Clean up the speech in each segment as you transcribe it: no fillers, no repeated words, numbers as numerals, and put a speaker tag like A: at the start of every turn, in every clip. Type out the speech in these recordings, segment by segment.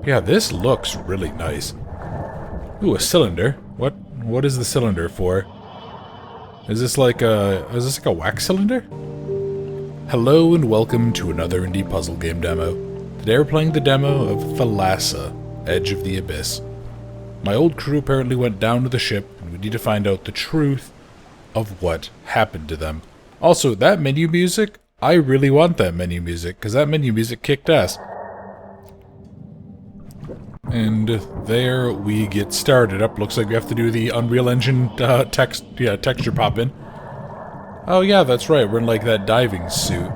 A: Yeah, this looks really nice. Ooh, a cylinder. What is the cylinder for? Is this like a wax cylinder? Hello and welcome to another indie puzzle game demo. Today we're playing the demo of Thalassa, Edge of the Abyss. My old crew apparently went down to the ship, and we need to find out the truth of what happened to them. Also, that menu music, I really want that menu music, because that menu music kicked ass. And there we get started. Up, looks like we have to do the Unreal Engine texture pop in. Oh yeah, that's right, we're in like that diving suit.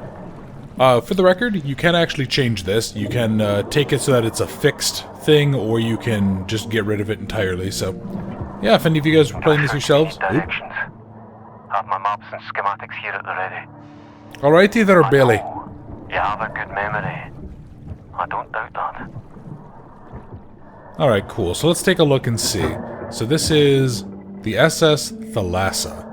A: For the record, you can actually change this. You can take it so that it's a fixed thing, or you can just get rid of it entirely. So, yeah, if any of you guys were playing this yourselves.
B: Directions. Have my maps and schematics here at the ready.
A: Alrighty there, Bailey.
B: You have a good memory. I don't doubt that.
A: Alright, cool. So let's take a look and see. So this is the SS Thalassa.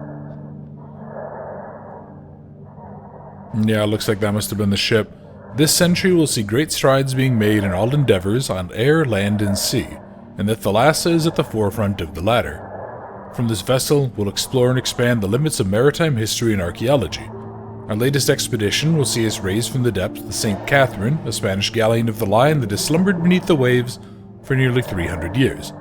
A: Yeah, looks like that must have been the ship. This century will see great strides being made in all endeavors on air, land, and sea, and that Thalassa is at the forefront of the latter. From this vessel, we'll explore and expand the limits of maritime history and archaeology. Our latest expedition will see us raise from the depths the St. Catherine, a Spanish galleon of the line that has slumbered beneath the waves for nearly 300 years.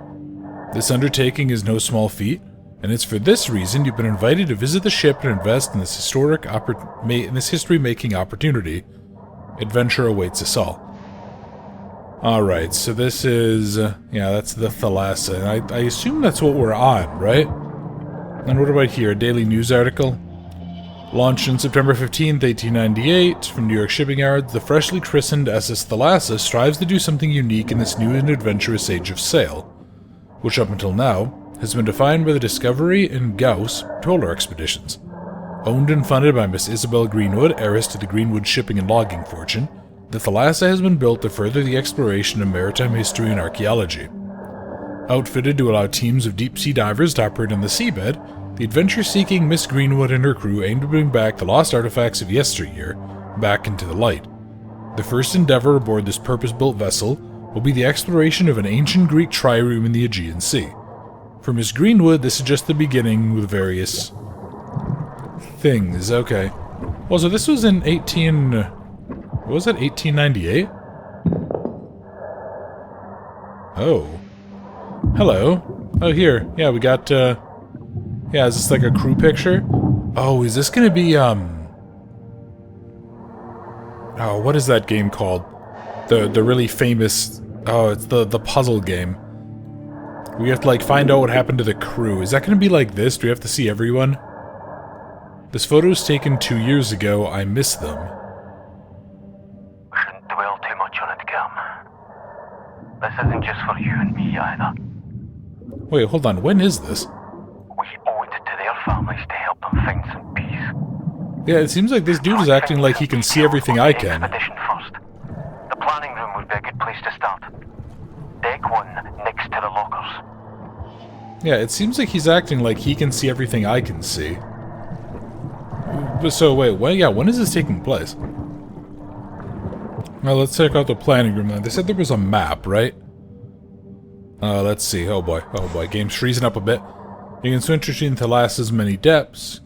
A: This undertaking is no small feat, and it's for this reason you've been invited to visit the ship and invest in this history-making opportunity. Adventure awaits us all. Alright, so this is... yeah, that's the Thalassa, and I assume that's what we're on, right? And what about here? A daily news article? Launched on September 15th, 1898, from New York shipping yards, the freshly christened SS Thalassa strives to do something unique in this new and adventurous age of sail, which up until now has been defined by the Discovery and Gauss polar expeditions. Owned and funded by Miss Isabel Greenwood, heiress to the Greenwood shipping and logging fortune, the Thalassa has been built to further the exploration of maritime history and archaeology. Outfitted to allow teams of deep-sea divers to operate on the seabed, the adventure-seeking Miss Greenwood and her crew aim to bring back the lost artifacts of yesteryear back into the light. The first endeavor aboard this purpose-built vessel will be the exploration of an ancient Greek trireme in the Aegean Sea. For Miss Greenwood, this is just the beginning with various things. Okay. Well, so this was in 1898? Oh. Hello. Oh, here. Yeah, we got, yeah, is this like a crew picture? Oh, is this gonna be, oh, what is that game called? The really famous, oh, it's the puzzle game. We have to, like, find out what happened to the crew. Is that gonna be like this? Do we have to see everyone? This photo was taken 2 years ago. I miss them.
B: We shouldn't dwell too much on it, Cam. This isn't just for you and me either.
A: Wait, hold on. When is this?
B: We owe it to their families to help them find some peace.
A: Yeah, it seems like this dude is acting like he can see everything I can.
B: Expedition first. The planning room would be a good place to start. Deck 1 next to the lockers.
A: Yeah, it seems like he's acting like he can see everything I can see. But so, wait, when is this taking place? Well, let's check out the planning room then. They said there was a map, right? Let's see. Oh boy, game's freezing up a bit. You can swim between Thalassa's many depths.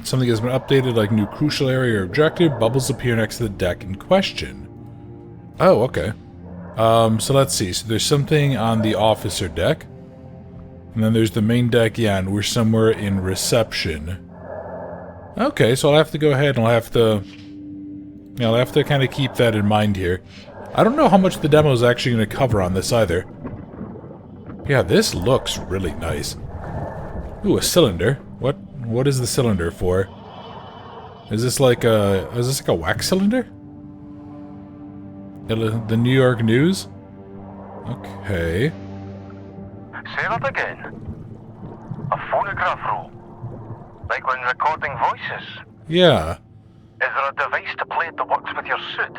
A: Something has been updated, like new crucial area or objective. Bubbles appear next to the deck in question. Oh, okay. So let's see. So there's something on the officer deck. And then there's the main deck, yeah, and we're somewhere in reception. Okay, so I'll have to go ahead and I'll have to kind of keep that in mind here. I don't know how much the demo is actually going to cover on this either. Yeah, this looks really nice. Ooh, a cylinder. What is the cylinder for? Is this like a wax cylinder? The New York News? Okay.
B: Say that again. A phonograph roll. Like when recording voices.
A: Yeah.
B: Is there a device to play it that works with your suit?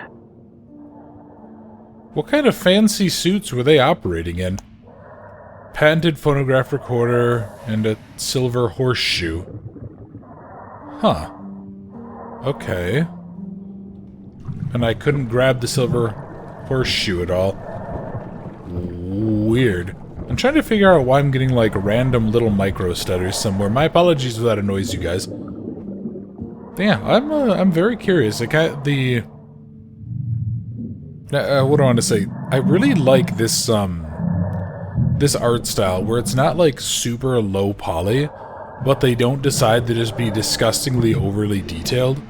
A: What kind of fancy suits were they operating in? Patented phonograph recorder and a silver horseshoe. Huh. Okay. And I couldn't grab the silver horseshoe at all. Weird. I'm trying to figure out why I'm getting, like, random little micro stutters somewhere. My apologies if that annoys you guys. Yeah, I'm very curious. Like, what do I want to say? I really like this, this art style, where it's not, like, super low poly, but they don't decide to just be disgustingly overly detailed.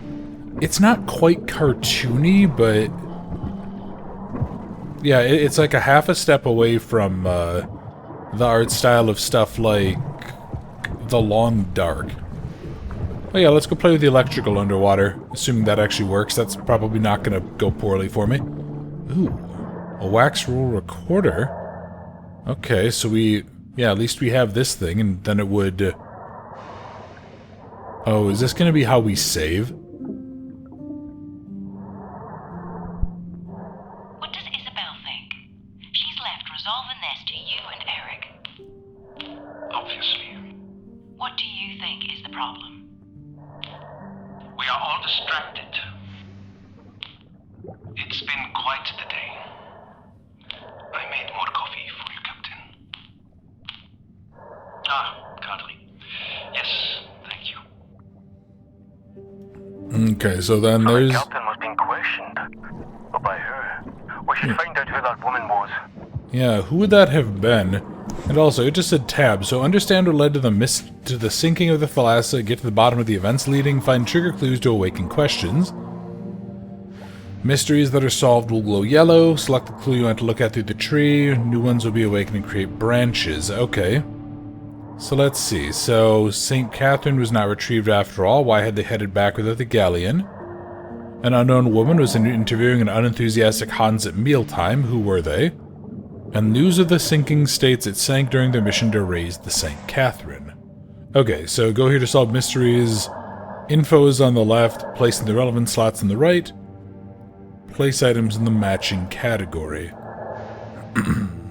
A: It's not quite cartoony, but... yeah, it's like a half a step away from, the art style of stuff like The Long Dark. Oh yeah, let's go play with the electrical underwater. Assuming that actually works. That's probably not going to go poorly for me. Ooh, a wax roll recorder. Okay, so we... yeah, at least we have this thing, and then it would... oh, is this going to be how we save?
C: What does Isabel think? She's left resolving this to you and Eric.
B: Obviously.
C: What do you think is the problem?
B: We are all distracted. It's been quite the day. I made more coffee for you, Captain. Ah, Carly. Yes, thank you.
A: Okay, so then there's...
B: The captain was being questioned. But by her. We should find out who that woman was.
A: yeah, who would that have been? And also, it just said tab, so understand what led to the sinking of the Thalassa, get to the bottom of the events leading, find trigger clues to awaken questions. Mysteries that are solved will glow yellow, select the clue you want to look at through the tree, new ones will be awakened and create branches. Okay. So let's see, so St. Catherine was not retrieved after all, why had they headed back without the galleon? An unknown woman was interviewing an unenthusiastic Hans at mealtime, who were they? And news of the sinking states it sank during their mission to raise the St. Catherine. Okay, so go here to solve mysteries. Info is on the left, placing the relevant slots on the right. Place items in the matching category.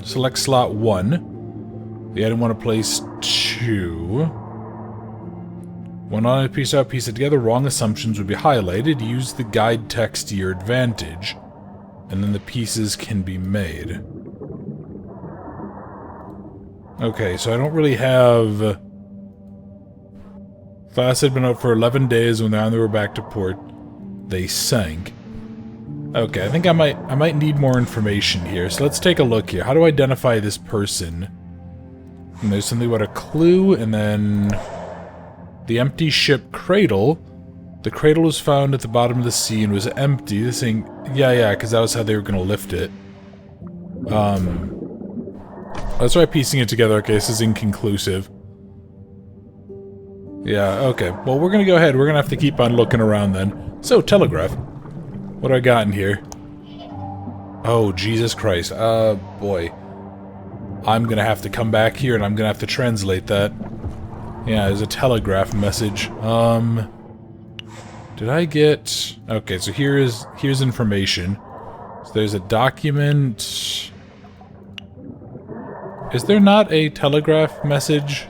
A: Select slot 1. The item want to place 2. When on a piece out, piece it together, wrong assumptions would be highlighted. Use the guide text to your advantage. And then the pieces can be made. Okay, so I don't really have... Thalassa had been out for 11 days. When they were back to port, they sank. Okay, I think I might need more information here. So let's take a look here. How do I identify this person? And there's something about a clue, and then... the empty ship cradle. The cradle was found at the bottom of the sea and was empty. This thing... yeah, because that was how they were going to lift it. Let's try piecing it together. Okay, this is inconclusive. Yeah, okay. Well, we're going to go ahead. We're going to have to keep on looking around then. So, telegraph. What do I got in here? Oh, Jesus Christ. Boy. I'm going to have to come back here and I'm going to have to translate that. Yeah, there's a telegraph message. Did I get... okay, so here's information. So there's a document... is there not a telegraph message?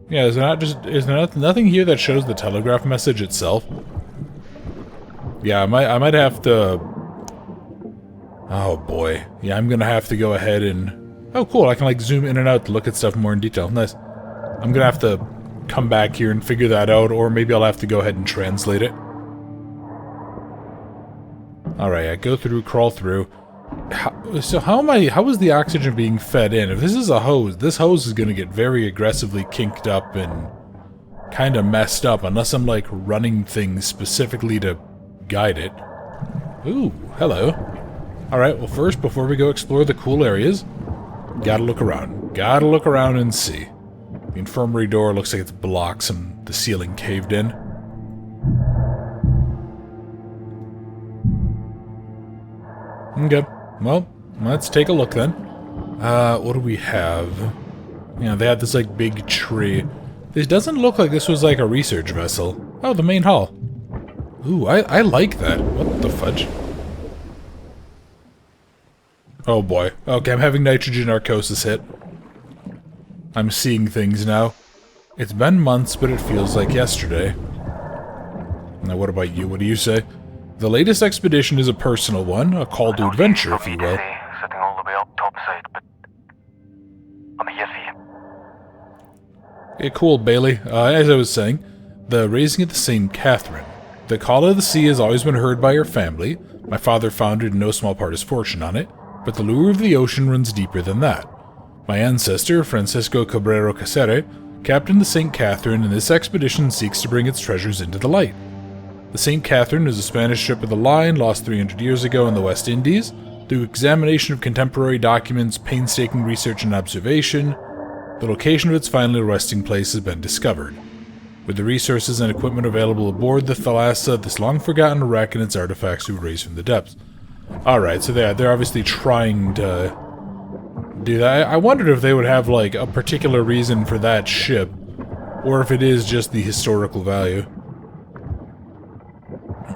A: Yeah, is there nothing here that shows the telegraph message itself? Yeah, I might have to... oh boy. Yeah, I'm gonna have to go ahead and... oh cool, I can like zoom in and out to look at stuff more in detail. Nice. I'm gonna have to come back here and figure that out, or maybe I'll have to go ahead and translate it. Alright, I go through, crawl through. How is the oxygen being fed in? If this is a hose, this hose is gonna get very aggressively kinked up and kinda messed up, unless I'm like running things specifically to guide it. Ooh, hello. Alright, well first, before we go explore the cool areas, gotta look around. Gotta look around and see. The infirmary door looks like it's blocked and the ceiling caved in. Okay, well, let's take a look then. What do we have? Yeah, they had this like big tree. This doesn't look like this was like a research vessel. Oh, the main hull. Ooh, I like that. What the fudge? Oh boy. Okay, I'm having nitrogen narcosis hit. I'm seeing things now. It's been months, but it feels like yesterday. Now what about you? What do you say? The latest expedition is a personal one, a call to adventure, if you will.
B: Sitting all the way up topside, but I'm here for you.
A: Yeah, cool, Bailey. As I was saying, the raising of the St. Catherine. The call of the sea has always been heard by her family. My father founded in no small part his fortune on it, but the lure of the ocean runs deeper than that. My ancestor, Francisco Cabrero Casere, captained the St. Catherine, and this expedition seeks to bring its treasures into the light. The St. Catherine is a Spanish ship of the line lost 300 years ago in the West Indies. Through examination of contemporary documents, painstaking research and observation, the location of its final resting place has been discovered. With the resources and equipment available aboard the Thalassa, this long-forgotten wreck and its artifacts were raised from the depths. Alright, so they're obviously trying to do that. I wondered if they would have, like, a particular reason for that ship, or if it is just the historical value.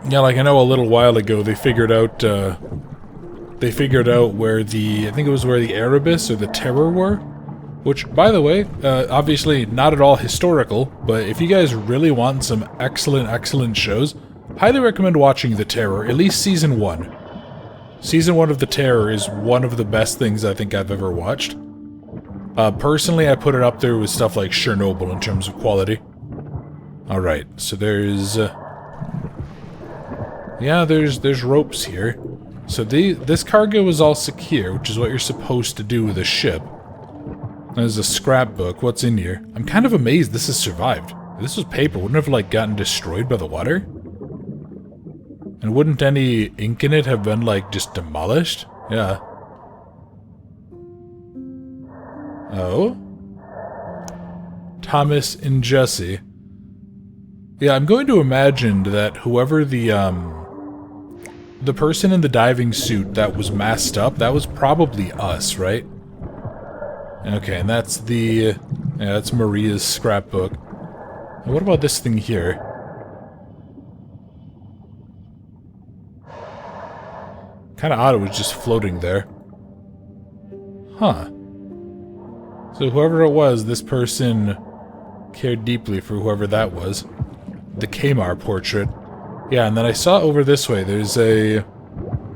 A: Yeah, like, I know a little while ago they figured out where the, I think it was where the Erebus or the Terror were. Which, by the way, obviously not at all historical, but if you guys really want some excellent shows, highly recommend watching The Terror, at least Season 1. Season 1 of The Terror is one of the best things I think I've ever watched. Personally, I put it up there with stuff like Chernobyl in terms of quality. Alright, so there's... yeah, there's ropes here. So this cargo is all secure, which is what you're supposed to do with a ship. There's a scrapbook. What's in here? I'm kind of amazed this has survived. If this was paper, wouldn't it have, like, gotten destroyed by the water? And wouldn't any ink in it have been, like, just demolished? Yeah. Oh? Thomas and Jesse. Yeah, I'm going to imagine that whoever the person in the diving suit that was masked up, that was probably us, right? Okay, and that's the... yeah, that's Maria's scrapbook. And what about this thing here? Kinda odd it was just floating there. Huh. So whoever it was, this person cared deeply for whoever that was. The Kamar portrait. Yeah, and then I saw over this way, there's a... you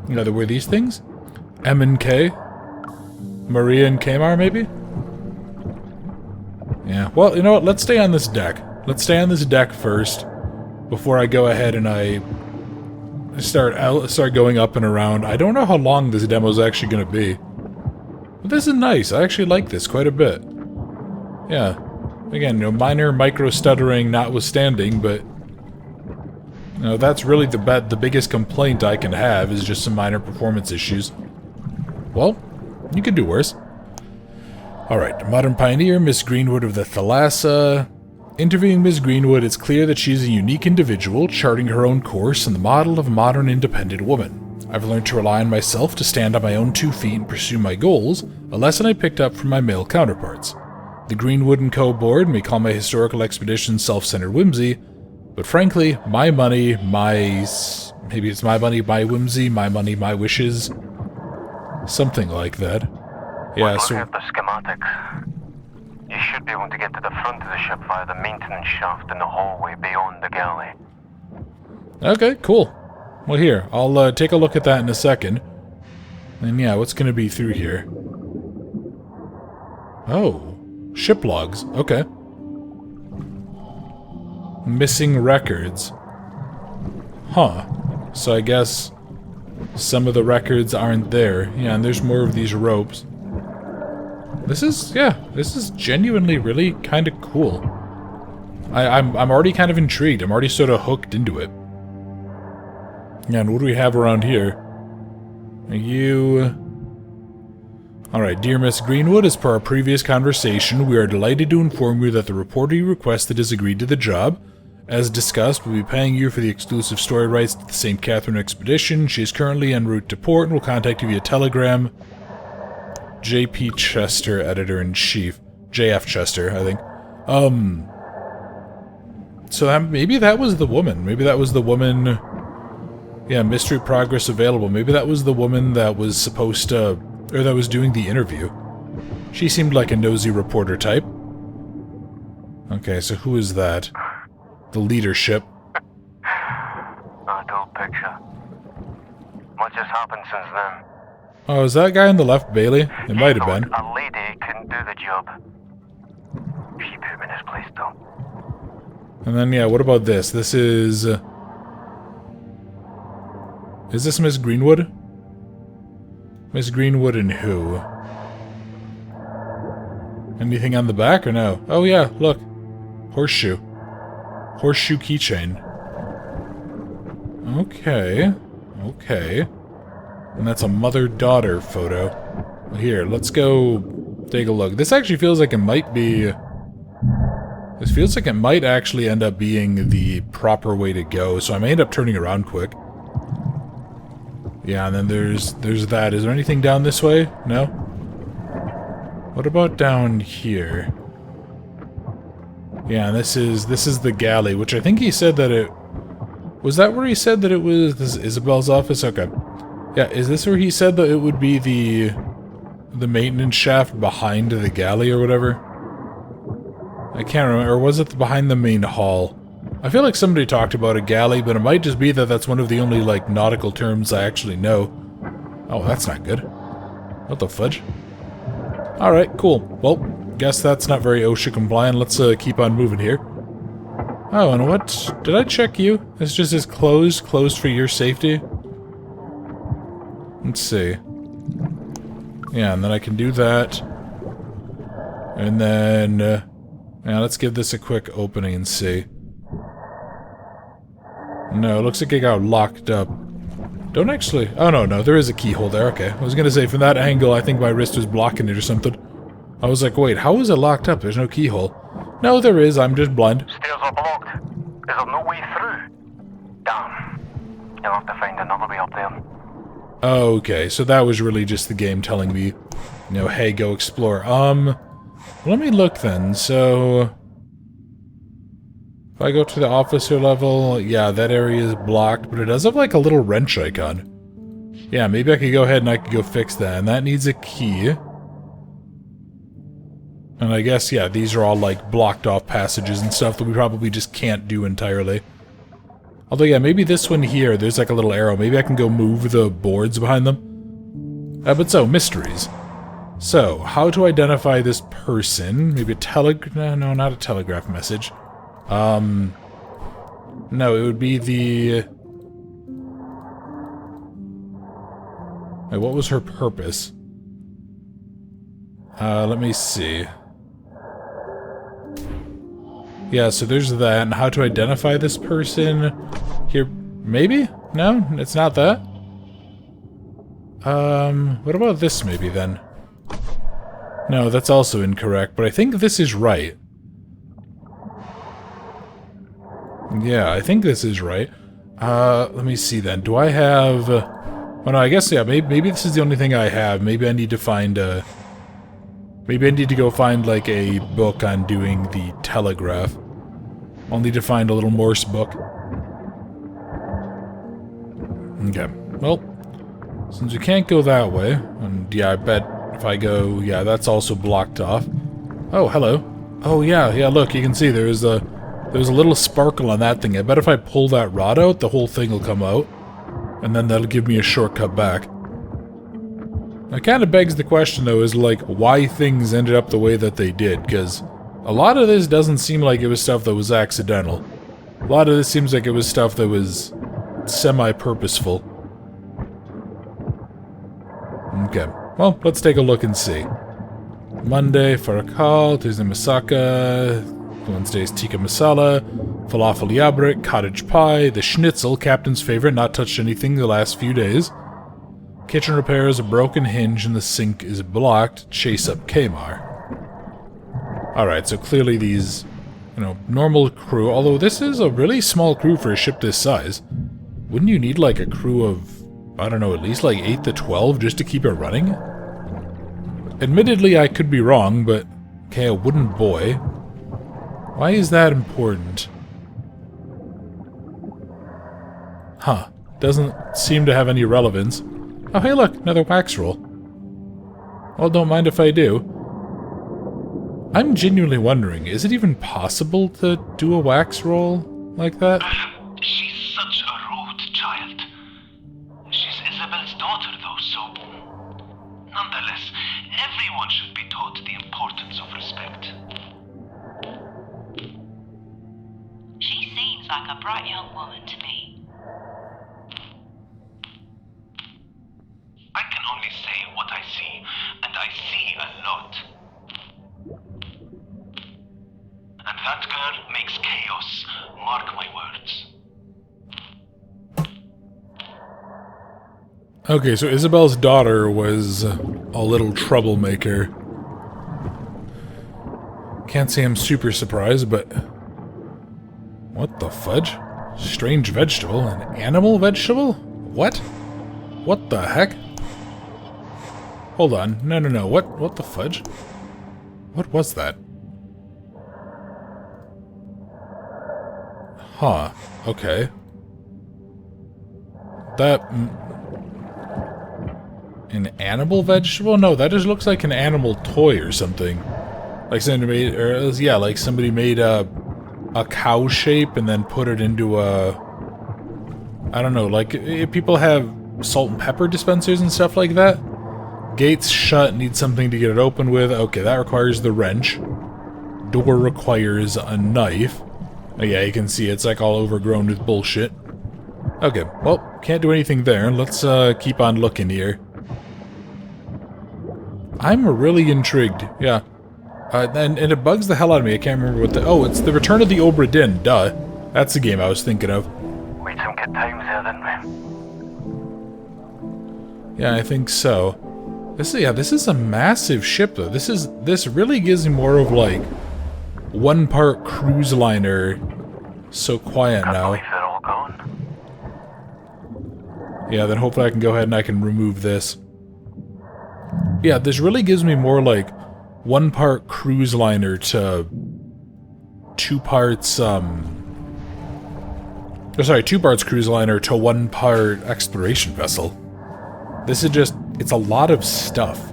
A: know, there were these things? M and K? Maria and Kamar, maybe? Yeah, well, you know what, let's stay on this deck. Let's stay on this deck first, before I go ahead and I start going up and around. I don't know how long this demo is actually going to be. But this is nice, I actually like this quite a bit. Yeah. Again, you know, minor micro-stuttering notwithstanding, but... you know, that's really the biggest complaint I can have, is just some minor performance issues. Well, you could do worse. Alright, modern pioneer, Miss Greenwood of the Thalassa. Interviewing Miss Greenwood, it's clear that she is a unique individual, charting her own course and the model of a modern independent woman. I've learned to rely on myself to stand on my own 2 feet and pursue my goals, a lesson I picked up from my male counterparts. The Greenwood & Co. board may call my historical expedition self-centered whimsy, but frankly, my money, maybe it's my money, my whimsy, my money, my wishes. Something like that. Yeah, so...
B: I have the schematics. You should be able to get to the front of the ship via the maintenance shaft in the hallway beyond the galley.
A: Okay, cool. Well, here, I'll take a look at that in a second. And yeah, what's going to be through here? Oh, ship logs. Okay. Missing records. Huh. So I guess some of the records aren't there. Yeah, and there's more of these ropes. This is genuinely really kind of cool. I'm already kind of intrigued. I'm already sort of hooked into it. Yeah, and what do we have around here? Are you... Alright, dear Miss Greenwood, as per our previous conversation, we are delighted to inform you that the reporter you requested has agreed to the job. As discussed, we'll be paying you for the exclusive story rights to the St. Catherine expedition. She is currently en route to port and will contact you via telegram. J.P. Chester, Editor-in-Chief. J.F. Chester, I think. So maybe that was the woman. Maybe that was the woman... Yeah, mystery progress available. Maybe that was the woman that was supposed to... or that was doing the interview. She seemed like a nosy reporter type. Okay, so who is that? The leadership.
B: Adult picture. much has happened since then.
A: Oh, is that guy on the left Bailey? It might have been.
B: A lady couldn't do the job. She put me in his place, though.
A: And then, yeah, what about this? This is... is this Miss Greenwood? Miss Greenwood and who? Anything on the back or no? Oh yeah, look. Horseshoe. Horseshoe keychain. Okay. Okay. And that's a mother-daughter photo. Here, let's go take a look. This actually feels like it might be... this feels like it might actually end up being the proper way to go, so I may end up turning around quick. Yeah, and then there's that. Is there anything down this way? No? What about down here? Yeah, and this is the galley, which I think he said that it... was that where he said that it was... this is Isabel's office? Okay. Yeah, is this where he said that it would be the maintenance shaft behind the galley or whatever? I can't remember. Or was it behind the main hall? I feel like somebody talked about a galley, but it might just be that that's one of the only, like, nautical terms I actually know. Oh, that's not good. What the fudge? Alright, cool. Well, guess that's not very OSHA compliant. Let's keep on moving here. Oh, and what? Did I check you? This just is closed. Closed for your safety. Let's see. Yeah, and then I can do that. And then... yeah, let's give this a quick opening and see. No, it looks like it got locked up. Don't actually... oh, no, there is a keyhole there. Okay. I was gonna say, from that angle, I think my wrist was blocking it or something. I was like, wait, how is it locked up? There's no keyhole. No, there is. I'm just blind.
B: Stairs are blocked. Is there no way through? Damn. You'll have to find another way up there.
A: Oh, okay. So that was really just the game telling me, you know, hey, go explore. Let me look then. So... if I go to the officer level, yeah, that area is blocked, but it does have like a little wrench icon. Yeah, maybe I could go ahead and I could go fix that, and that needs a key. And I guess, yeah, these are all like blocked off passages and stuff that we probably just can't do entirely. Although, yeah, maybe this one here, there's like a little arrow. Maybe I can go move the boards behind them. But so, mysteries. So, how to identify this person? Maybe a no, not a telegraph message. No, it would be the... wait, what was her purpose? Let me see. Yeah, so there's that, and how to identify this person. Here, maybe? No, it's not that. What about this maybe then? No, that's also incorrect, but I think this is right. Yeah, I think this is right. Let me see then. Do I have... well, no, I guess, yeah, maybe this is the only thing I have. Maybe I need to find maybe I need to go find, like, a book on doing the telegraph. I'll need to find a little Morse book. Okay, well, since we can't go that way, and yeah, I bet if I go... yeah, that's also blocked off. Oh, hello. Oh, yeah, look, you can see there's a little sparkle on that thing. I bet if I pull that rod out, the whole thing will come out. And then that'll give me a shortcut back. That kind of begs the question, though, is like, why things ended up the way that they did, because a lot of this doesn't seem like it was stuff that was accidental. A lot of this seems like it was stuff that was semi-purposeful. Okay, well, let's take a look and see. Monday, Farakal, Tuesday, Masaka, Wednesday's tikka masala, falafel yabrik, cottage pie, the schnitzel, captain's favorite, not touched anything the last few days. Kitchen repairs, a broken hinge, and the sink is blocked. Chase up Kmar. Alright, so clearly these, you know, normal crew, although this is a really small crew for a ship this size. Wouldn't you need like a crew of, I don't know, at least like 8 to 12 just to keep it running? Admittedly, I could be wrong, but okay, a wooden buoy. Why is that important? Huh. Doesn't seem to have any relevance. Oh, hey look, another wax roll. Well, don't mind if I do. I'm genuinely wondering, is it even possible to do a wax roll like that?
D: She's such a rude child. She's Isabel's
B: nonetheless, everyone should be taught the importance of respect.
C: She seems like a bright young woman to me.
B: I can only say what I see, and I see a lot. And that girl makes chaos, mark my words.
A: Okay, so Isabel's daughter was a little troublemaker. Can't say I'm super surprised, but... What the fudge? Strange vegetable? An animal vegetable? What? What the heck? Hold on. No. What the fudge? What was that? Huh. Okay. That... An animal vegetable? No, that just looks like an animal toy or something. Like somebody made... yeah, like somebody made a cow shape and then put it into a... I don't know, like people have salt and pepper dispensers and stuff like that. Gates shut, need something to get it open with. Okay, that requires the wrench. Door requires a knife. Oh, yeah, you can see it's like all overgrown with bullshit. Okay, well, can't do anything there. Let's keep on looking here. I'm really intrigued, yeah. And it bugs the hell out of me. I can't remember what the... Oh, it's the Return of the Obra Dinn, duh. That's the game I was thinking of.
B: We had some good times there, didn't we?
A: Yeah, I think so. This is a massive ship, though. This really gives me more of, like, one part cruise liner. So quiet
B: Can't
A: now.
B: believe they're all gone.
A: Yeah, then hopefully I can go ahead and I can remove this. Yeah, this really gives me more, like, one part cruise liner to 2 parts, 2 parts cruise liner to 1 part exploration vessel. This is just, it's a lot of stuff.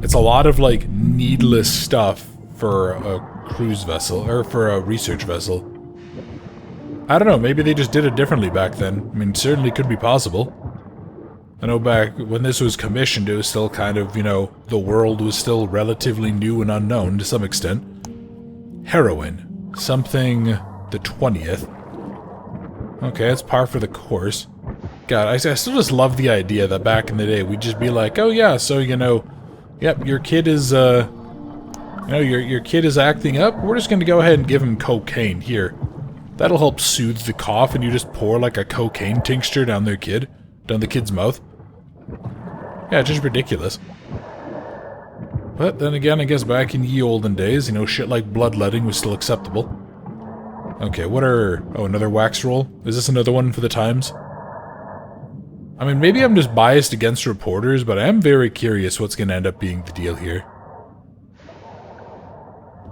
A: It's a lot of, like, needless stuff for a cruise vessel, or for a research vessel. I don't know, maybe they just did it differently back then. I mean, it certainly could be possible. I know back when this was commissioned, it was still kind of, you know, the world was still relatively new and unknown to some extent. Heroin. Something the 20th. Okay, that's par for the course. God, I still just love the idea that back in the day we'd just be like, oh yeah, so, you know, yep, your kid is, you know, your kid is acting up, we're just gonna go ahead and give him cocaine, here. That'll help soothe the cough, and you just pour like a cocaine tincture down the kid's mouth. Yeah, just ridiculous. But then again, I guess back in ye olden days, you know, shit like bloodletting was still acceptable. Okay, what are... Oh, another wax roll? Is this another one for the Times? I mean, maybe I'm just biased against reporters, but I am very curious what's going to end up being the deal here.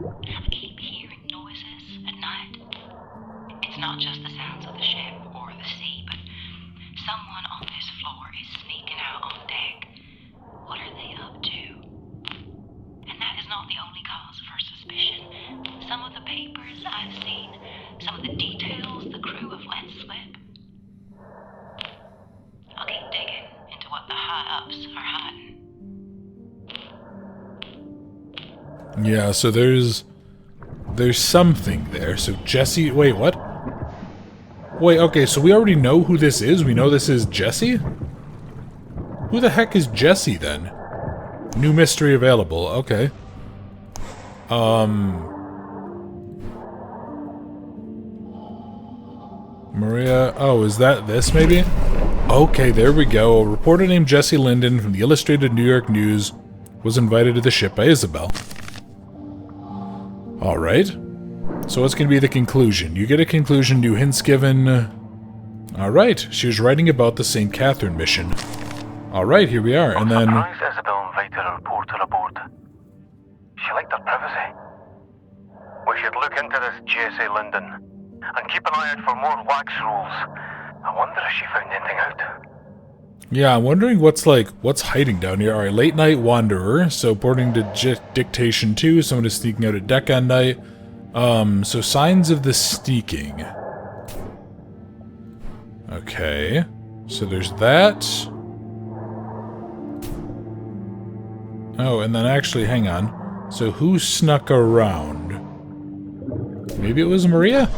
C: I keep hearing noises at night. It's not just the sounds of the ship or the sea, but someone on this floor is sneaking out on deck. What are they up to? And that is not the only cause for suspicion. Some of the papers I've seen, some of the details the crew have let slip. I'll keep digging into what the high-ups are hiding.
A: Yeah, so there's something there. So Jesse... Wait, what? Wait, okay, so we already know who this is? We know this is Jesse? Who the heck is Jesse, then? New mystery available. Okay. Maria... Oh, is that this, maybe? Okay, there we go. A reporter named Jesse Linden from the Illustrated New York News was invited to the ship by Isabel. Alright. So what's going to be the conclusion? You get a conclusion, new hints given. Alright, she was writing about the St. Catherine mission. Alright, here we are, and then...
B: I'm surprised Isabel invited a reporter aboard. She liked her privacy. We should look into this Jesse Linden and keep an eye out for more wax rolls. I wonder if she found anything out.
A: Yeah, I'm wondering what's hiding down here. Alright, late night wanderer. So according to dictation 2, someone is sneaking out at deck on night. So signs of the sneaking. Okay. So there's that. Oh, and then actually, hang on. So who snuck around? Maybe it was Maria?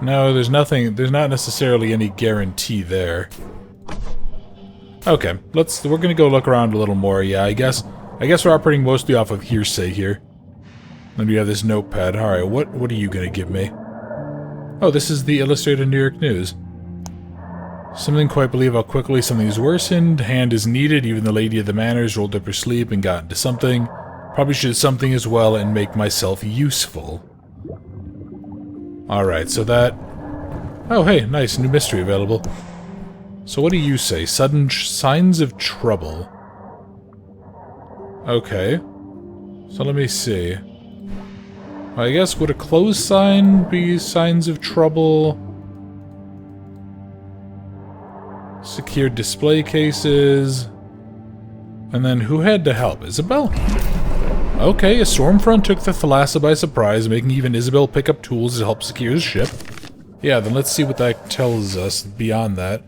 A: No, there's nothing, there's not necessarily any guarantee there. Okay, we're gonna go look around a little more, yeah, I guess we're operating mostly off of hearsay here. Then we have this notepad. Alright, what are you gonna give me? Oh, this is the Illustrated New York News. Something quite believe how quickly something has worsened. Hand is needed. Even the lady of the manors rolled up her sleeve and got into something. Probably should something as well and make myself useful. Alright, so that... Oh, hey, nice. New mystery available. So what do you say? Sudden signs of trouble. Okay. So let me see. I guess would a closed sign be signs of trouble? Secured display cases. And then who had to help? Isabel? Okay, a storm front took the Thalassa by surprise, making even Isabel pick up tools to help secure the ship. Yeah, then let's see what that tells us beyond that.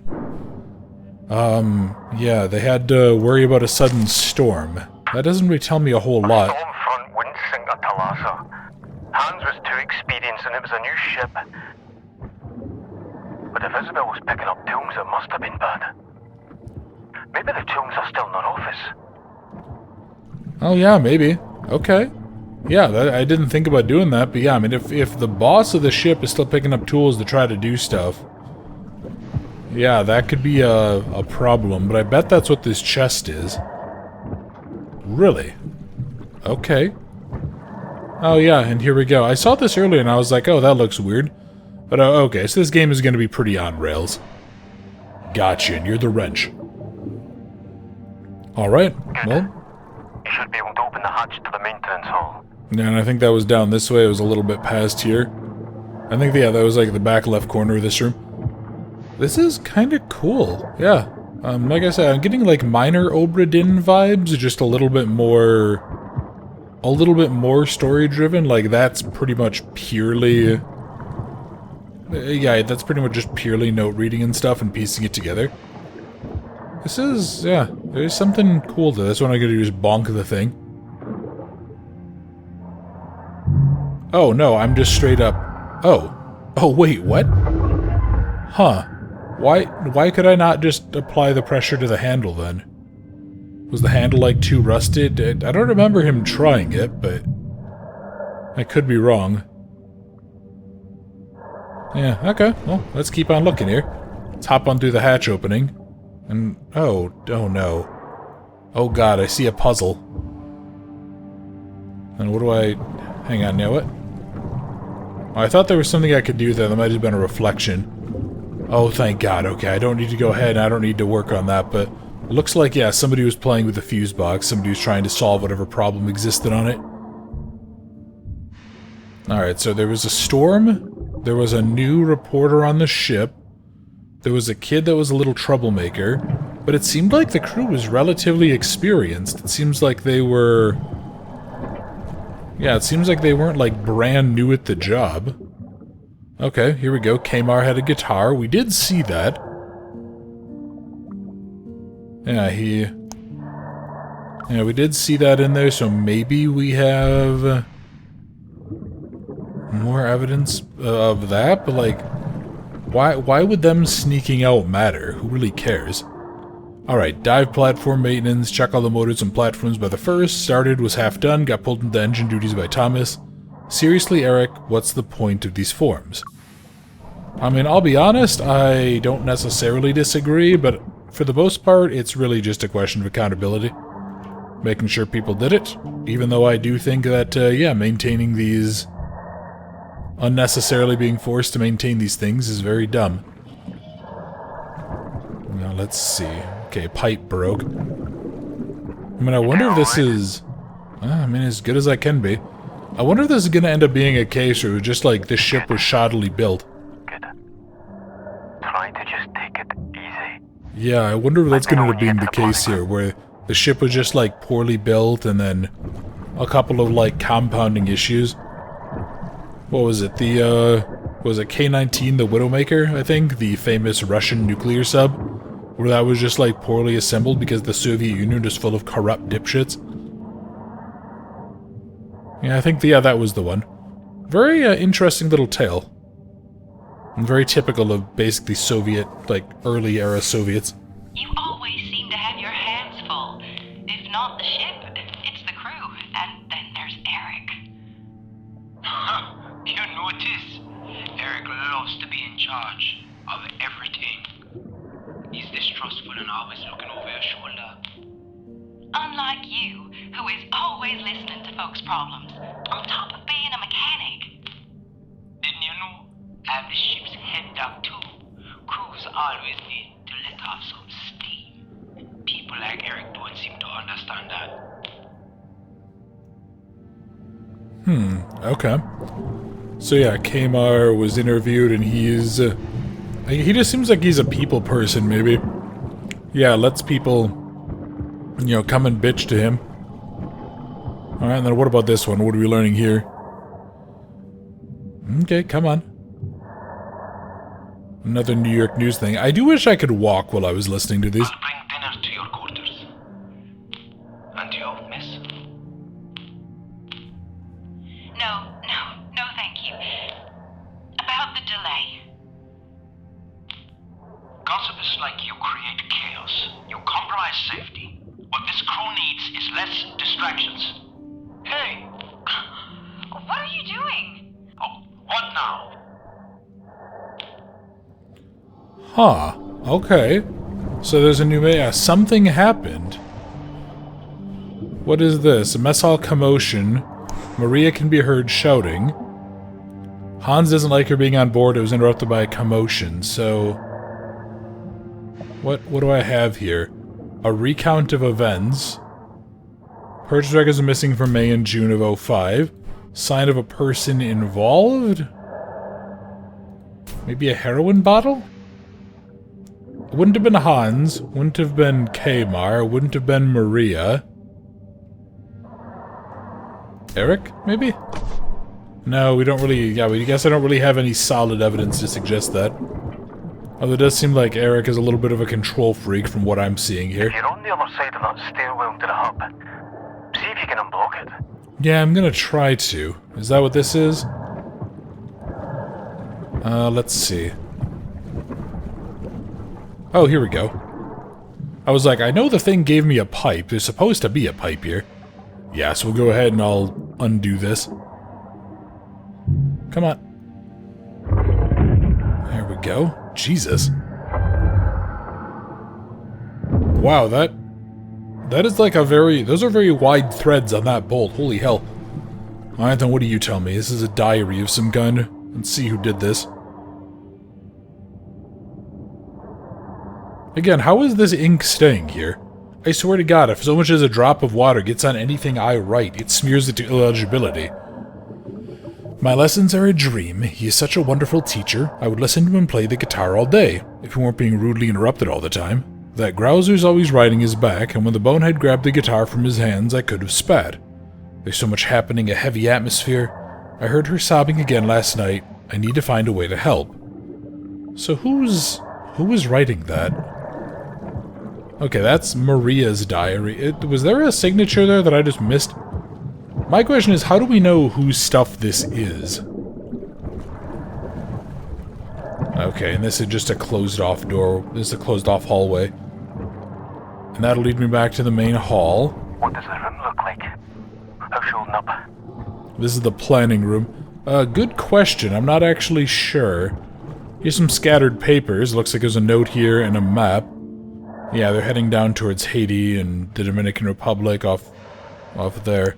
A: Yeah, they had to worry about a sudden storm. That doesn't really tell me a whole lot.
B: A storm front wouldn't sink a Thalassa. Hans was too experienced and it was a new ship. But if Isabel was picking up tools, it must have been bad. Maybe the tools are still in her office.
A: Oh yeah, maybe. Okay. Yeah, I didn't think about doing that, but yeah, I mean, if the boss of the ship is still picking up tools to try to do stuff, yeah, that could be a problem, but I bet that's what this chest is. Really? Okay. Oh yeah, and here we go. I saw this earlier and I was like, oh, that looks weird. But okay, so this game is going to be pretty on rails. Gotcha, and you're the wrench. Alright, well...
B: You should be able to open the hatch to the maintenance hall.
A: Yeah, and I think that was down this way. It was a little bit past here. I think, yeah, that was like the back left corner of this room. This is kind of cool. Yeah. Like I said, I'm getting like minor Obra Dinn vibes, just a little bit more story-driven. Like, that's pretty much purely... yeah, that's pretty much just purely note-reading and stuff and piecing it together. This is, yeah, there's something cool to this. What I'm gonna do is bonk the thing. Oh, no, I'm just straight up... Oh. Oh, wait, what? Huh. Why could I not just apply the pressure to the handle, then? Was the handle, like, too rusted? I don't remember him trying it, but... I could be wrong. Yeah, okay. Well, let's keep on looking here. Let's hop on through the hatch opening. And... oh no. Oh god, I see a puzzle. And what do I... hang on, now what? Oh, I thought there was something I could do there. That might have been a reflection. Oh, thank god. Okay, I don't need to go ahead. I don't need to work on that, but... it looks like, yeah, somebody was playing with the fuse box. Somebody was trying to solve whatever problem existed on it. Alright, so there was a storm. There was a new reporter on the ship. There was a kid that was a little troublemaker. But it seemed like the crew was relatively experienced. It seems like they were... yeah, it seems like they weren't, like, brand new at the job. Okay, here we go. Kamar had a guitar. We did see that. Yeah, yeah, we did see that in there, so maybe we have... more evidence of that, but, like... Why would them sneaking out matter? Who really cares? Alright, dive platform maintenance, check all the motors and platforms by the first, started, was half done, got pulled into engine duties by Thomas. Seriously, Eric, what's the point of these forms? I mean, I'll be honest, I don't necessarily disagree, but for the most part, it's really just a question of accountability. Making sure people did it, even though I do think that, yeah, maintaining these... unnecessarily being forced to maintain these things is very dumb. Now, let's see. Okay, pipe broke. I mean, I wonder if this is... I mean, as good as I can be. I wonder if this is gonna end up being a case where it was just like this ship was shoddily built.
B: Good. Try to just take it easy.
A: Yeah, I wonder if that's gonna end up being the case here, where the ship was just like poorly built and then a couple of like compounding issues. What was it? The, was it K-19, the Widowmaker, I think? The famous Russian nuclear sub? Where that was just, like, poorly assembled because the Soviet Union is full of corrupt dipshits? Yeah, I think, yeah, that was the one. Very interesting little tale. And very typical of basically Soviet, like, early-era Soviets.
C: You always seem to have your hands full. If not the ship, it's the crew. And then there's Eric.
D: You notice? Eric loves to be in charge of everything. He's distrustful and always looking over your shoulder.
C: Unlike you, who is always listening to folks' problems, on top of being a mechanic.
D: Didn't you know? I'm the ship's head dog too. Crews always need to let off some steam. People like Eric don't seem to understand that.
A: Okay. So yeah, Kamar was interviewed and he's... he just seems like he's a people person, maybe. Yeah, lets people, you know, come and bitch to him. Alright, and then what about this one? What are we learning here? Okay, come on. Another New York news thing. I do wish I could walk while I was listening to these.
D: I'll bring dinner to your quarters. And you, miss?
C: No, thank you. About the delay.
D: Gossips like you create chaos. You compromise safety. What this crew needs is less distractions. Hey!
C: What are you doing?
D: Oh, what now?
A: Huh. Okay. So there's a new... Yeah, something happened. What is this? A mess hall commotion. Maria can be heard shouting. Hans doesn't like her being on board. It was interrupted by a commotion. So... What do I have here? A recount of events. Purchase records are missing from May and June of 05. Sign of a person involved? Maybe a heroin bottle? It wouldn't have been Hans. Wouldn't have been Kamar. Wouldn't have been Maria. Eric, maybe? No, we don't really... Yeah, we guess I don't really have any solid evidence to suggest that. Although it does seem like Eric is a little bit of a control freak from what I'm seeing here.
B: If you're on the other side of that stairwell to the hub, see if you can unblock it.
A: Yeah, I'm gonna try to. Is that what this is? Let's see. Oh, here we go. I was like, I know the thing gave me a pipe. There's supposed to be a pipe here. Yeah, so we'll go ahead and I'll undo this. Come on. There we go. Jesus. Wow, that is like a very... Those are very wide threads on that bolt. Holy hell. Alright, then what do you tell me? This is a diary of some kind. Let's see who did this. Again, how is this ink staying here? I swear to God, if so much as a drop of water gets on anything I write, it smears it to illegibility. My lessons are a dream. He is such a wonderful teacher. I would listen to him play the guitar all day, if he weren't being rudely interrupted all the time. That grouser's always riding his back, and when the bonehead grabbed the guitar from his hands, I could have spat. There's so much happening, a heavy atmosphere. I heard her sobbing again last night. I need to find a way to help. So who was writing that? Okay, that's Maria's diary. Was there a signature there that I just missed? My question is, how do we know whose stuff this is? Okay, and this is just a closed-off door. This is a closed-off hallway. And that'll lead me back to the main hall.
B: What does the room look like? How's she holding up?
A: This is the planning room. Good question. I'm not actually sure. Here's some scattered papers. Looks like there's a note here and a map. Yeah, they're heading down towards Haiti and the Dominican Republic off there.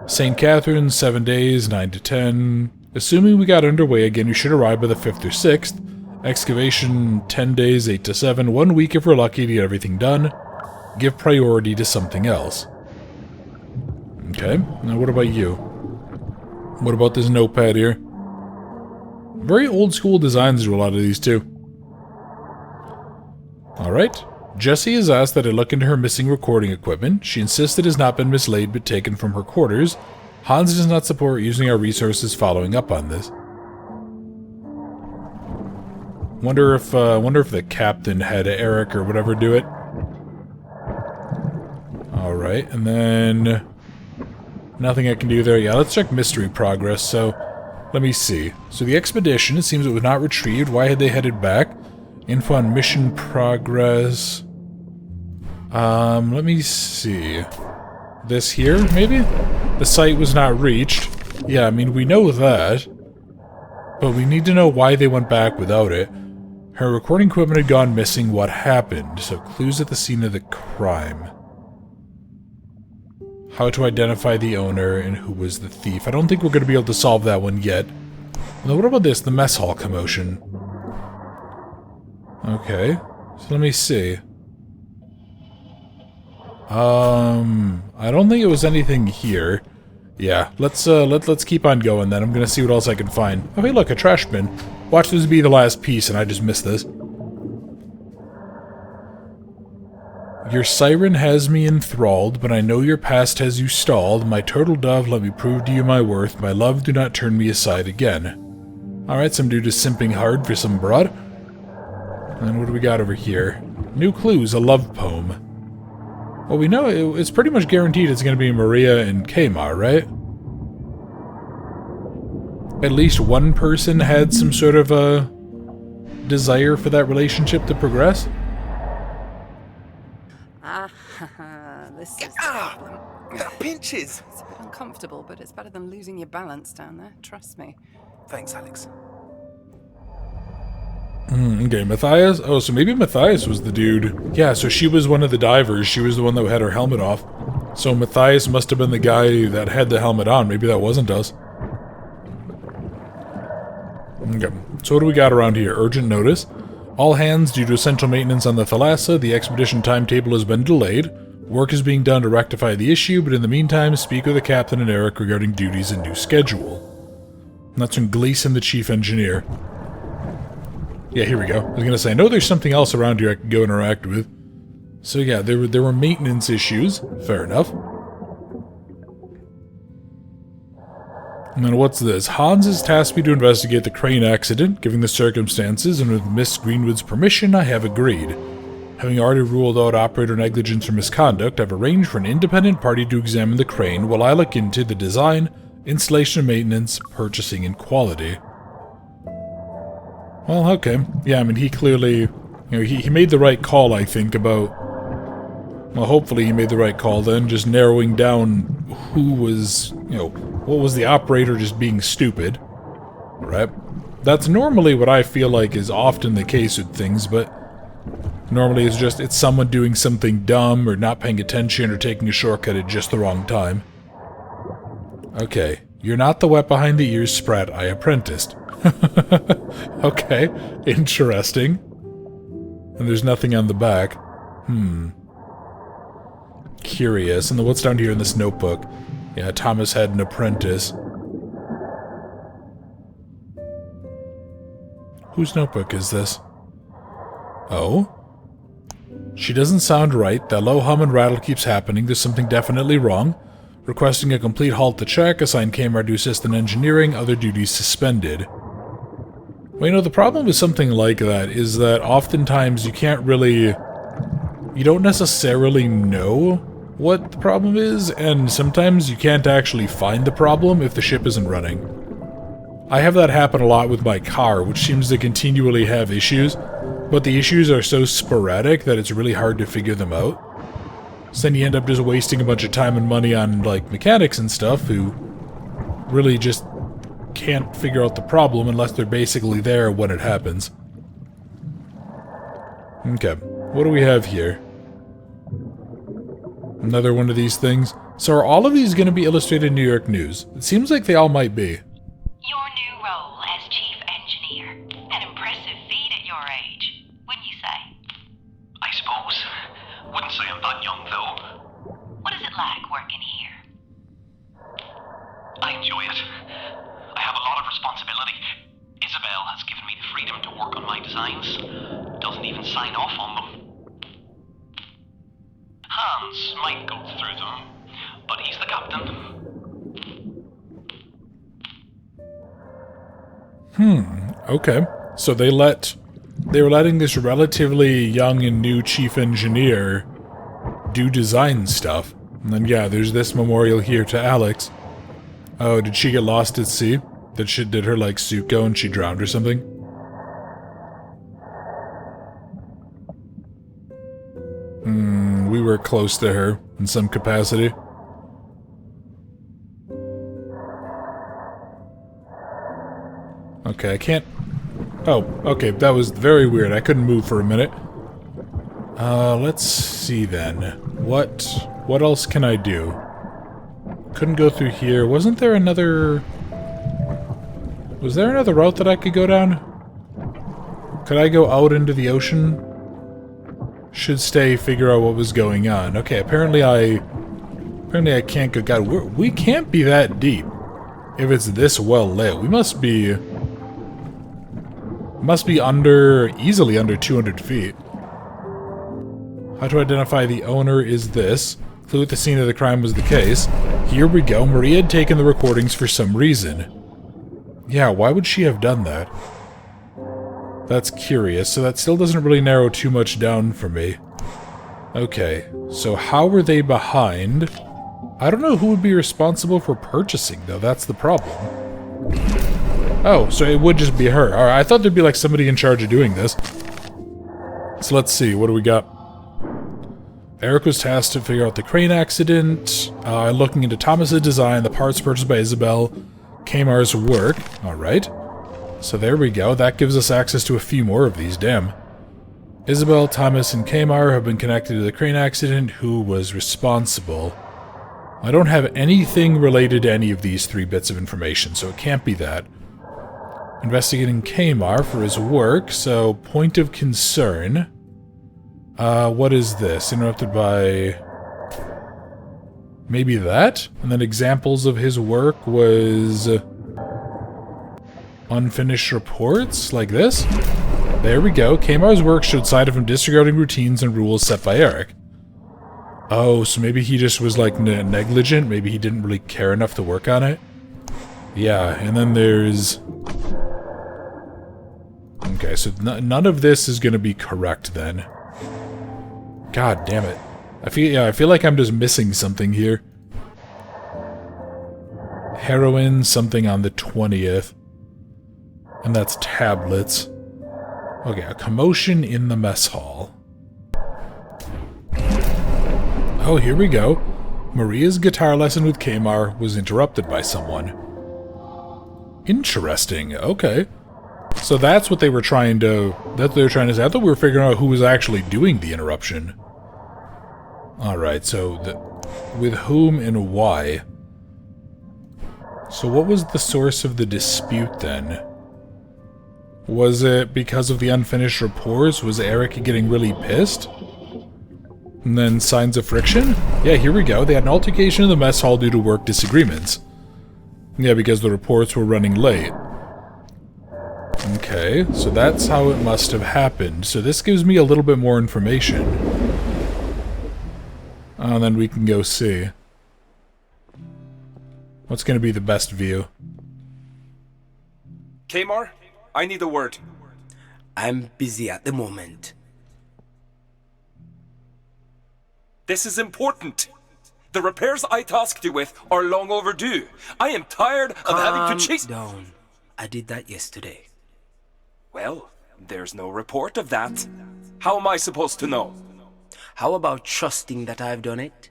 A: St. Catharines, 7 days, 9 to 10. Assuming we got underway again, we should arrive by the 5th or 6th. Excavation, 10 days, 8 to 7. 1 week if we're lucky to get everything done. Give priority to something else. Okay, now what about you? What about this notepad here? Very old school designs to a lot of these too. Alright. Jessie has asked that I look into her missing recording equipment. She insists it has not been mislaid but taken from her quarters. Hans does not support using our resources following up on this. Wonder if the captain had Eric or whatever do it. Alright, and then... Nothing I can do there. Yeah, let's check mystery progress. So, let me see. So the expedition, it seems it was not retrieved. Why had they headed back? Info on mission progress. Let me see. This here, maybe? The site was not reached. Yeah, I mean, we know that. But we need to know why they went back without it. Her recording equipment had gone missing. What happened? So, clues at the scene of the crime. How to identify the owner and who was the thief. I don't think we're going to be able to solve that one yet. Now, what about this? The mess hall commotion. Okay. So let me see. I don't think it was anything here. Yeah, let's keep on going then. I'm gonna see what else I can find. Oh hey look, a trash bin. Watch this be the last piece and I just missed this. Your siren has me enthralled, but I know your past has you stalled. My turtle dove, let me prove to you my worth. My love, do not turn me aside again. Alright, some dude is simping hard for some broad. And what do we got over here? New clues, a love poem. Well, we know it's pretty much guaranteed it's going to be Maria and Kmar, right? At least one person had some sort of a desire for that relationship to progress.
E: This is the problem.
F: That pinches!
E: It's a bit uncomfortable, but it's better than losing your balance down there. Trust me.
F: Thanks, Alex.
A: Okay, Matthias? Oh, so maybe Matthias was the dude. Yeah, so she was one of the divers. She was the one that had her helmet off. So Matthias must have been the guy that had the helmet on. Maybe that wasn't us. Okay, so what do we got around here? Urgent notice. All hands, due to essential maintenance on the Thalassa, the expedition timetable has been delayed. Work is being done to rectify the issue, but in the meantime, speak with the captain and Eric regarding duties and new schedule. And that's from Gleason, the chief engineer. Yeah, here we go. I was gonna say, I know there's something else around here I can go interact with. So yeah, there were maintenance issues. Fair enough. And then what's this? Hans has tasked me to investigate the crane accident. Given the circumstances, and with Miss Greenwood's permission, I have agreed. Having already ruled out operator negligence or misconduct, I've arranged for an independent party to examine the crane while I look into the design, installation and maintenance, purchasing, and quality. Well, okay. Yeah, I mean, he clearly... he made the right call, I think, about... Well, hopefully he made the right call then, just narrowing down who was, what was the operator just being stupid. Right? That's normally what I feel like is often the case with things, but... Normally it's someone doing something dumb, or not paying attention, or taking a shortcut at just the wrong time. Okay. You're not the wet behind the ears sprat I apprenticed. Okay, interesting. And there's nothing on the back. Curious. And then what's down here in this notebook? Yeah, Thomas had an apprentice. Whose notebook is this? Oh? She doesn't sound right. That low hum and rattle keeps happening. There's something definitely wrong. Requesting a complete halt to check. Assign Kmar to assistant engineering. Other duties suspended. Well, the problem with something like that is that oftentimes you can't really... You don't necessarily know what the problem is, and sometimes you can't actually find the problem if the ship isn't running. I have that happen a lot with my car, which seems to continually have issues, but the issues are so sporadic that it's really hard to figure them out. So then you end up just wasting a bunch of time and money on, like, mechanics and stuff who really just can't figure out the problem unless they're basically there when it happens. Okay, what do we have here? Another one of these things. So are all of these going to be illustrated New York News? It seems like they all might be.
C: Your new role as chief engineer. An impressive feat at your age, wouldn't you say?
D: I suppose. Wouldn't say I'm that young, though.
C: What is it like working here?
D: I enjoy it. I have a lot of responsibility. Isabel has given me the freedom to work on my designs. Doesn't even sign off on them. Hans might go through them, but he's the captain.
A: Okay. So they were letting this relatively young and new chief engineer do design stuff. And then, yeah, there's this memorial here to Alex. Oh, did she get lost at sea? Did her, like, suit go and she drowned or something? We were close to her in some capacity. Okay, I can't... Oh, okay, that was very weird. I couldn't move for a minute. Let's see then. What else can I do? Couldn't go through here. Wasn't there another... Was there another route that I could go down? Could I go out into the ocean? Should stay, figure out what was going on. Okay, apparently I can't go... God, we can't be that deep. If it's this well lit. We must be easily under 200 feet. How to identify the owner is this. Clue at the scene of the crime was the case. Here we go. Maria had taken the recordings for some reason. Yeah, why would she have done that? That's curious, so that still doesn't really narrow too much down for me. Okay, so how were they behind? I don't know who would be responsible for purchasing, though. That's the problem. Oh, so it would just be her. Alright, I thought there'd be like somebody in charge of doing this. So let's see, what do we got? Eric was tasked to figure out the crane accident, looking into Thomas's design, the parts purchased by Isabel, Kamar's work. Alright. So there we go, that gives us access to a few more of these, damn. Isabel, Thomas, and Kamar have been connected to the crane accident. Who was responsible? I don't have anything related to any of these 3 bits of information, so it can't be that. Investigating Kamar for his work, so point of concern. What is this? Interrupted by... maybe that? And then examples of his work was... unfinished reports? Like this? There we go. Kamar's work showed signs of him disregarding routines and rules set by Eric. Oh, so maybe he just was, like, negligent? Maybe he didn't really care enough to work on it? Yeah, and then there's... Okay, so none of this is gonna be correct, then. God damn it. I feel like I'm just missing something here. Heroin, something on the 20th. And that's tablets. Okay, a commotion in the mess hall. Oh, here we go. Maria's guitar lesson with Kamar was interrupted by someone. Interesting, okay. So that's what they were trying to... say. I thought we were figuring out who was actually doing the interruption. Alright, so... with whom and why? So what was the source of the dispute, then? Was it because of the unfinished reports? Was Eric getting really pissed? And then signs of friction? Yeah, here we go. They had an altercation in the mess hall due to work disagreements. Yeah, because the reports were running late. Okay, so that's how it must have happened. So this gives me a little bit more information. And then we can go see. What's going to be the best view?
F: Kamar, I need a word.
G: I'm busy at the moment.
F: This is important. The repairs I tasked you with are long overdue. I am tired of having to chase...
G: Calm down. I did that yesterday.
F: Well, there's no report of that. How am I supposed to know?
G: How about trusting that I've done it?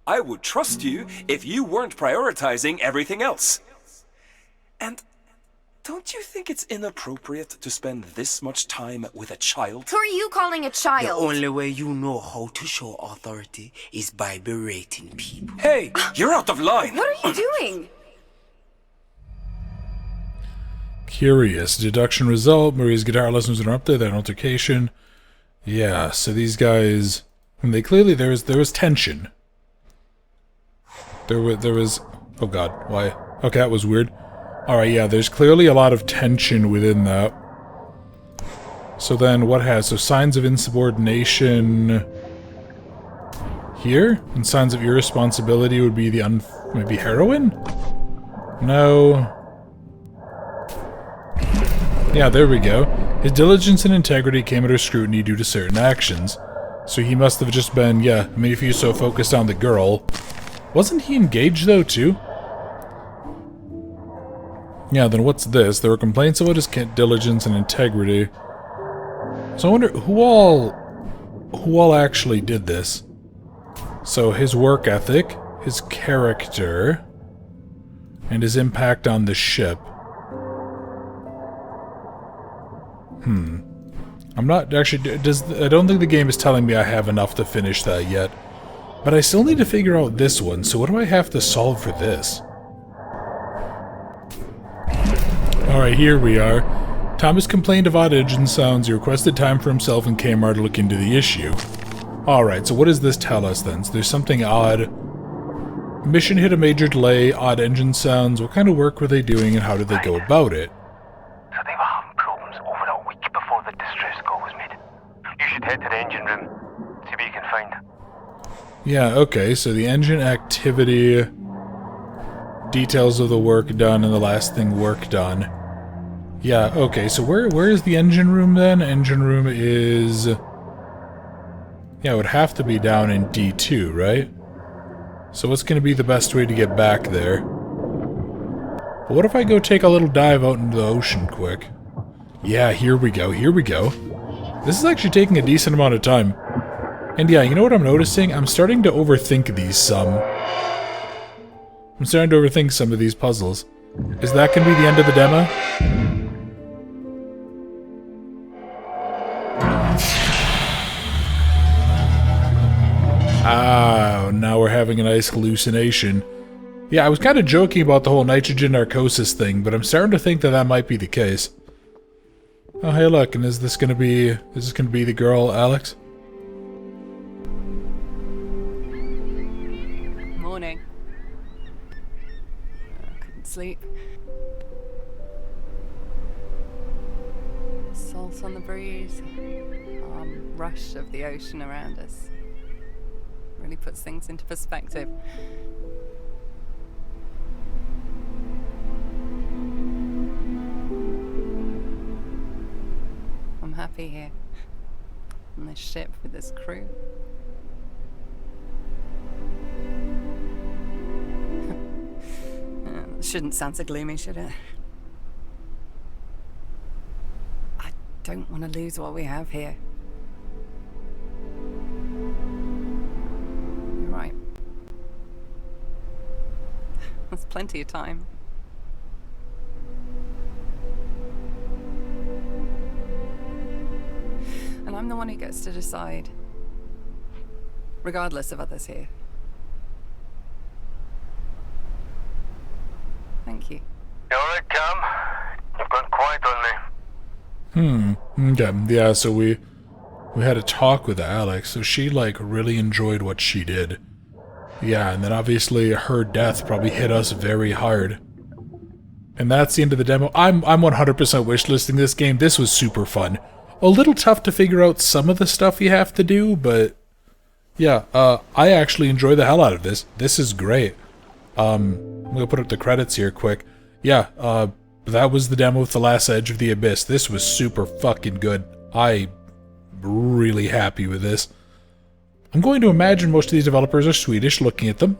F: I would trust you if you weren't prioritizing everything else. And don't you think it's inappropriate to spend this much time with a child?
H: Who are you calling a
G: The
H: child?
G: only way you know how to show authority is by berating people.
F: Hey, you're out of line!
H: What are you doing?
A: Curious. Deduction result. Maria's guitar lessons interrupted. That altercation. Yeah, so these guys... they clearly... There was tension. There was... Oh god, why? Okay, that was weird. Alright, yeah, there's clearly a lot of tension within that. So then, what has... So signs of insubordination... here? And signs of irresponsibility would be the maybe heroin? No... Yeah, there we go. His diligence and integrity came under scrutiny due to certain actions. So he must have just been, yeah, I mean, if he was so focused on the girl. Wasn't he engaged, though, too? Yeah, then what's this? There were complaints about his diligence and integrity. So I wonder who all actually did this. So his work ethic, his character, and his impact on the ship. I'm not actually... I don't think the game is telling me I have enough to finish that yet. But I still need to figure out this one, so what do I have to solve for this? Alright, here we are. Thomas complained of odd engine sounds. He requested time for himself and Kmart to look into the issue. Alright, so what does this tell us then? So there's something odd. Mission hit a major delay, odd engine sounds. What kind of work were they doing and how did they go about it?
B: So they were having problems over a week before the distress call was made. You should head to the engine room, see what you can find.
A: Yeah, okay, so the engine activity, details of the work done, and the last thing work done. Yeah, okay, so where is the engine room then? Engine room is... Yeah, it would have to be down in D2, right? So what's going to be the best way to get back there? But what if I go take a little dive out into the ocean quick? Yeah, here we go, here we go. This is actually taking a decent amount of time. And yeah, you know what I'm noticing? I'm starting to overthink these some. I'm starting to overthink some of these puzzles. Is that going to be the end of the demo? Ah, now we're having a nice hallucination. Yeah, I was kind of joking about the whole nitrogen narcosis thing, but I'm starting to think that that might be the case. Oh, hey, look, and is this gonna be the girl, Alex?
E: Morning. Couldn't sleep. Salt on the breeze. Rush of the ocean around us. Really puts things into perspective. I'm happy here. On this ship with this crew. Shouldn't sound so gloomy, should it? I don't want to lose what we have here. You're right. There's plenty of time. And I'm the one who gets to decide, regardless of others here. Thank you.
B: You alright, Cam? You've gone quiet on me.
A: Okay, yeah, so we had a talk with Alex, so she, like, really enjoyed what she did. Yeah, and then obviously her death probably hit us very hard. And that's the end of the demo. I'm 100% wishlisting this game. This was super fun. A little tough to figure out some of the stuff you have to do, but yeah, I actually enjoy the hell out of this. This is great. I'm gonna put up the credits here quick. Yeah, that was the demo with Thalassa Edge of the Abyss. This was super fucking good. I'm really happy with this. I'm going to imagine most of these developers are Swedish, looking at them.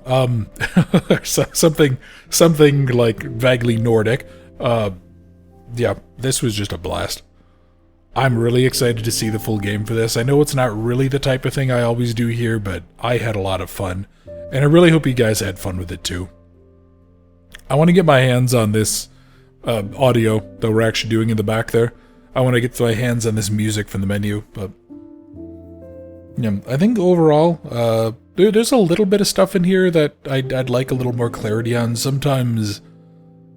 A: Something like vaguely Nordic. Yeah, this was just a blast. I'm really excited to see the full game for this. I know it's not really the type of thing I always do here, but I had a lot of fun. And I really hope you guys had fun with it too. I want to get my hands on this audio that we're actually doing in the back there. I want to get my hands on this music from the menu, but yeah, I think overall, there's a little bit of stuff in here that I'd like a little more clarity on. Sometimes,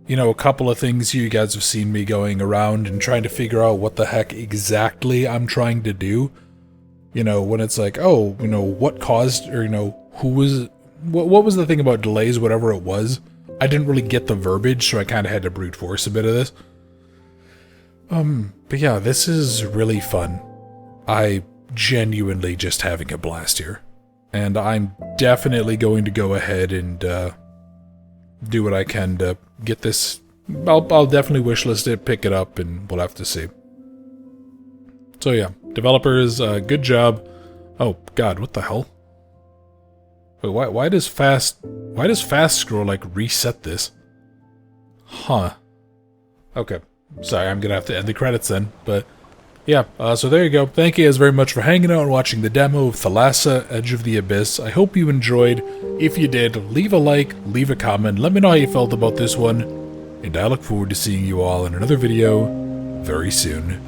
A: you know, a couple of things you guys have seen me going around and trying to figure out what the heck exactly I'm trying to do. You know, when it's like, oh, you know, what caused, or, you know, who was, what was the thing about delays, whatever it was. I didn't really get the verbiage, so I kind of had to brute force a bit of this. But yeah, this is really fun. I genuinely just having a blast here. And I'm definitely going to go ahead and do what I can to get this. I'll definitely wishlist it, pick it up, and we'll have to see. So yeah, developers, good job. Oh god, what the hell? Wait, why does fast scroll like reset this? Huh. Okay. Sorry, I'm gonna have to end the credits then, but yeah, so there you go. Thank you guys very much for hanging out and watching the demo of Thalassa, Edge of the Abyss. I hope you enjoyed. If you did, leave a like, leave a comment, let me know how you felt about this one, and I look forward to seeing you all in another video very soon.